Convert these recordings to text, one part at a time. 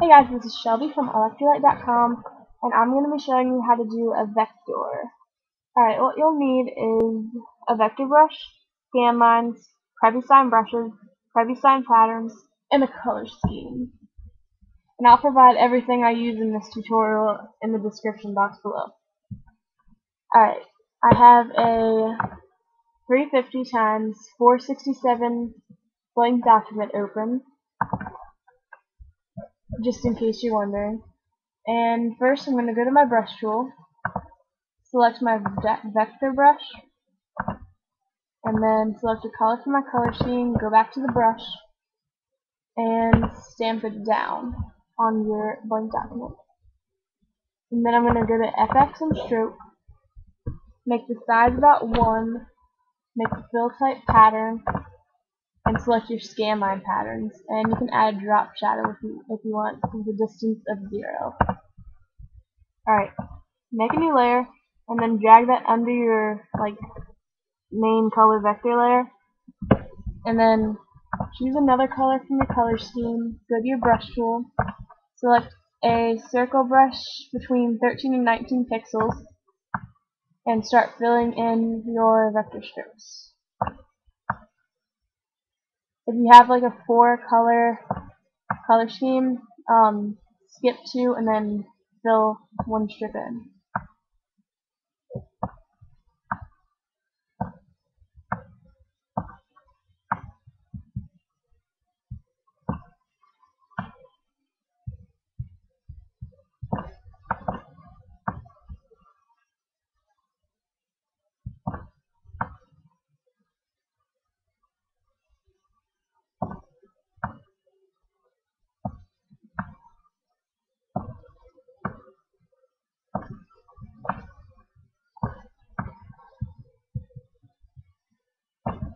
Hey guys, this is Shelby from Electrolyte.com, and I'm going to be showing you how to do a vector. Alright, what you'll need is a vector brush, scan lines, Previsign brushes, Previsign patterns, and a color scheme. And I'll provide everything I use in this tutorial in the description box below. Alright, I have a 350 times 467 blank document open, just in case you're wondering. And first I'm going to go to my brush tool, select my vector brush, and then select a color for my color scheme, go back to the brush, and stamp it down on your blank document. And then I'm going to go to FX and stroke, make the size about 1, make the fill type pattern, and select your scan line patterns. And you can add a drop shadow if you want, with a distance of 0. Alright, make a new layer, and then drag that under your main color vector layer, and then choose another color from the color scheme, go to your brush tool, select a circle brush between 13 and 19 pixels, and start filling in your vector strokes. If you have like a 4-color color scheme, skip 2 and then fill 1 strip in.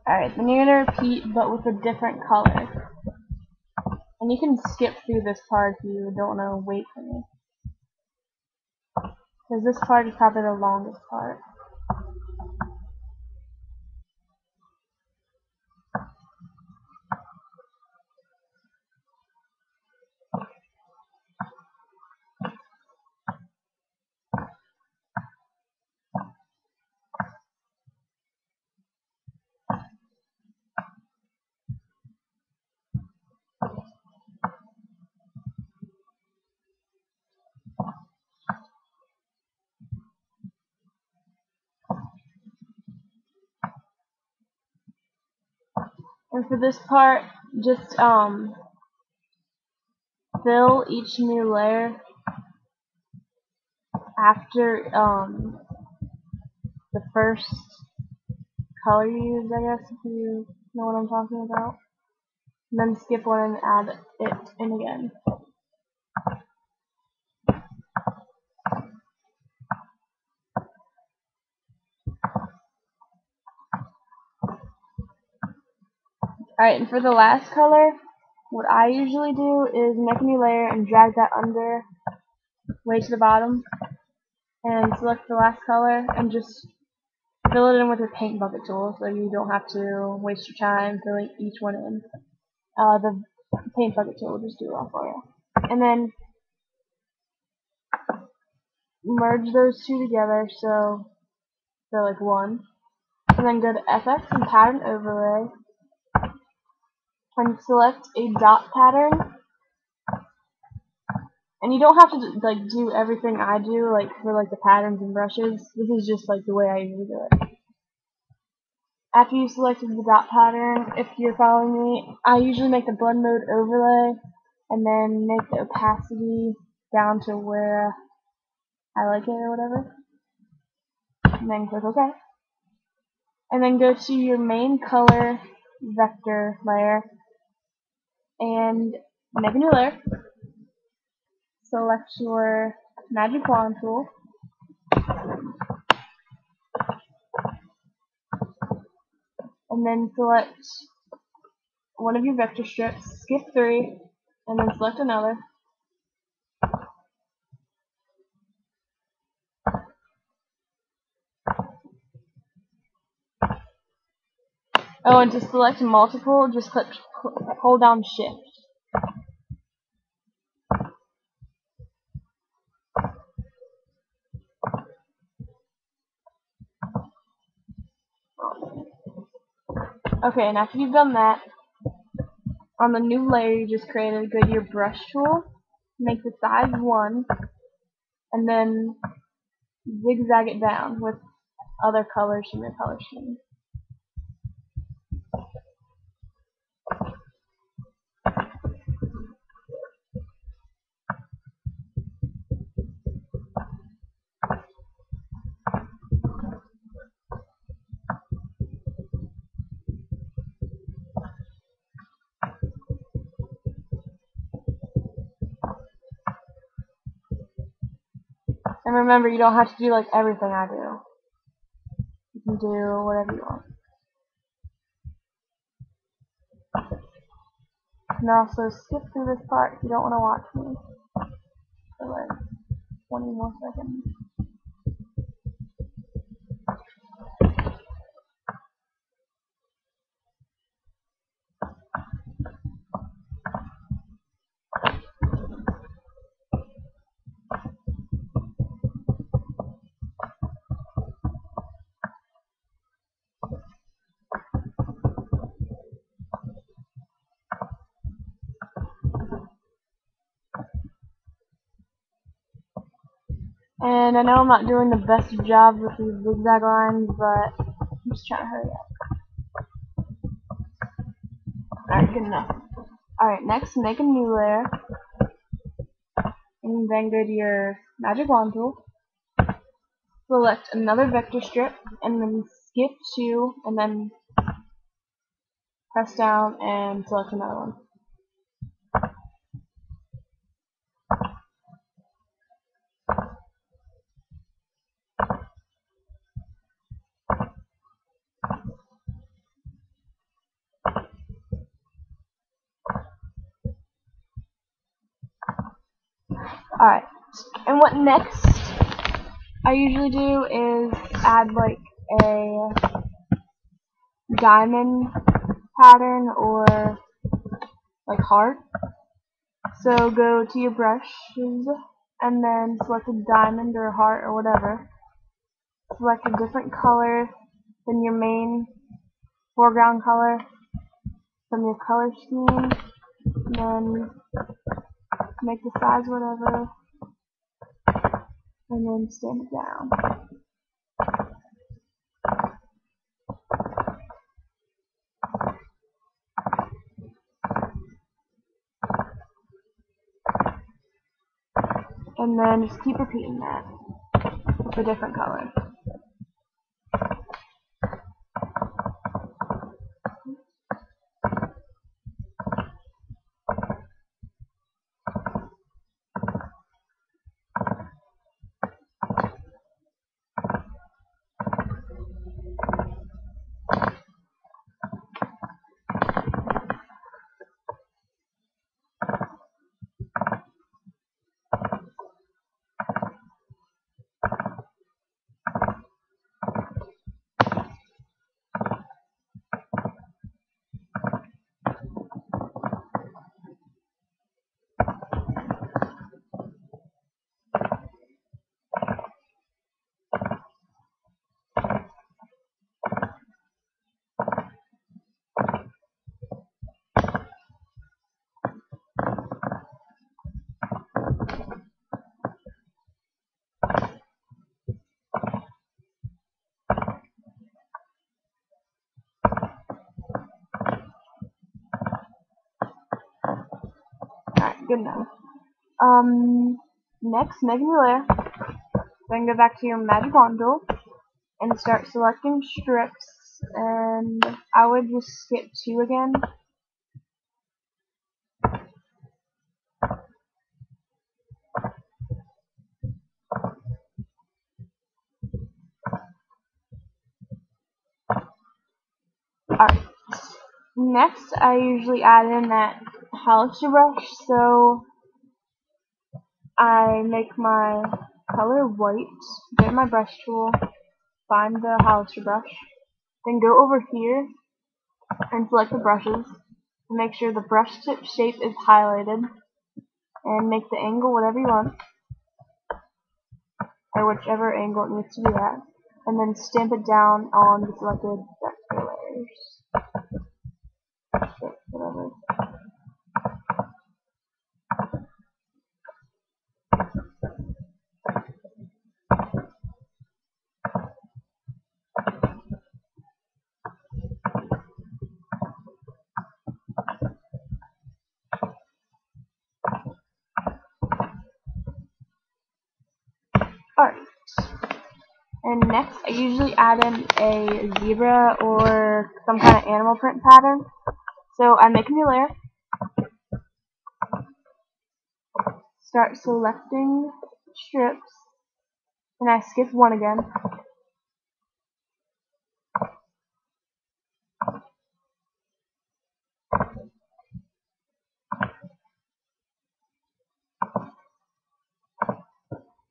Alright, then you're going to repeat, but with a different color. And you can skip through this part if you don't want to wait for me, because this part is probably the longest part. And for this part, just fill each new layer after the first color you used, I guess, if you know what I'm talking about. And then skip one and add it in again. Alright, and for the last color, what I usually do is make a new layer and drag that under, way to the bottom, and select the last color and just fill it in with your paint bucket tool, so you don't have to waste your time filling each one in. The paint bucket tool will just do it all for you. And then merge those two together, so they're like one. And then go to FX and Pattern Overlay, and select a dot pattern. And you don't have to do everything I do, for the patterns and brushes. This is just the way I usually do it. After you've selected the dot pattern, if you're following me, I usually make the blend mode overlay, and then make the opacity down to where I like it or whatever. And then click OK. And then go to your main color vector layer and make a new layer. Select your magic wand tool. And then select one of your vector strips, skip 3, and then select another. Oh, and to select multiple, just hold down Shift. Okay, and after you've done that, on the new layer you just created, go to your brush tool, make the size 1, and then zigzag it down with other colors from your color scheme. And remember, you don't have to do like everything I do. You can do whatever you want. You can also skip through this part if you don't want to watch me for like 20 more seconds. And I know I'm not doing the best job with these zigzag lines, but I'm just trying to hurry up. Alright, good enough. Alright, next make a new layer. And then go to your magic wand tool. Select another vector strip, and then skip 2, and then press down and select another one. Alright, and what next I usually do is add like a diamond pattern or like heart. So go to your brushes and then select a diamond or a heart or whatever. Select a different color than your main foreground color from your color scheme, and then make the size whatever, and then stamp it down. And then just keep repeating that with a different color. Alright, good enough. Next, make a new layer. Then go back to your magic wand tool and start selecting strips. And I would just skip 2 again. Alright. Next, I usually add in that hologram brush, so I make my color white, get my brush tool, find the hologram brush, then go over here and select the brushes, and make sure the brush tip shape is highlighted, and make the angle whatever you want, or whichever angle it needs to be at, and then stamp it down on the selected vector layers. heart. And next, I usually add in a zebra or some kind of animal print pattern. So I make a new layer, start selecting strips, and I skip one again.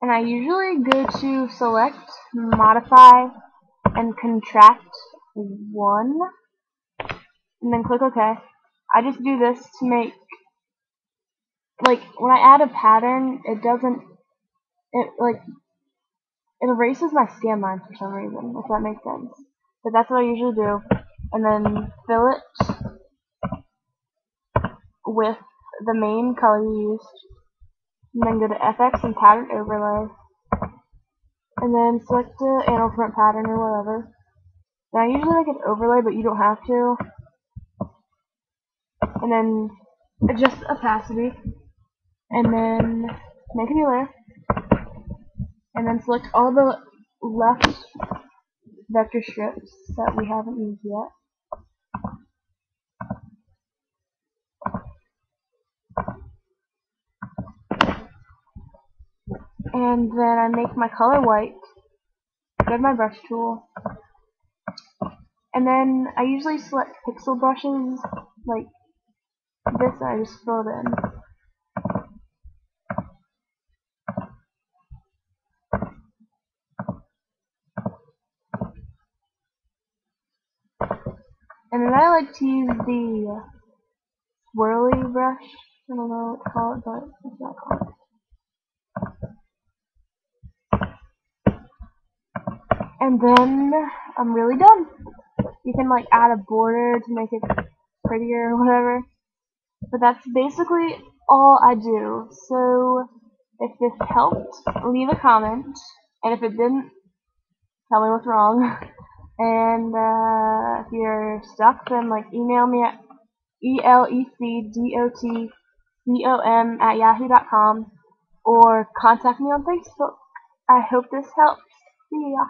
And I usually go to select, modify, and contract one, and then click OK. I just do this to make, like, when I add a pattern, it erases my scan lines for some reason, if that makes sense. But that's what I usually do. And then fill it with the main color you used. And then go to FX and pattern overlay. And then select the animal print pattern or whatever. Now I usually make an overlay, but you don't have to. And then adjust the opacity. And then make a new layer. And then select all the left vector strips that we haven't used yet. And then I make my color white. Go to my brush tool. And then I usually select pixel brushes like this, and I just fill it in. And then I like to use the swirly brush. I don't know what to call it, but that's what I call it. And then I'm really done. You can like add a border to make it prettier or whatever. But that's basically all I do. So if this helped, leave a comment. And if it didn't, tell me what's wrong. And if you're stuck, then like email me at elecdotcom@yahoo.com or contact me on Facebook. I hope this helps. See ya.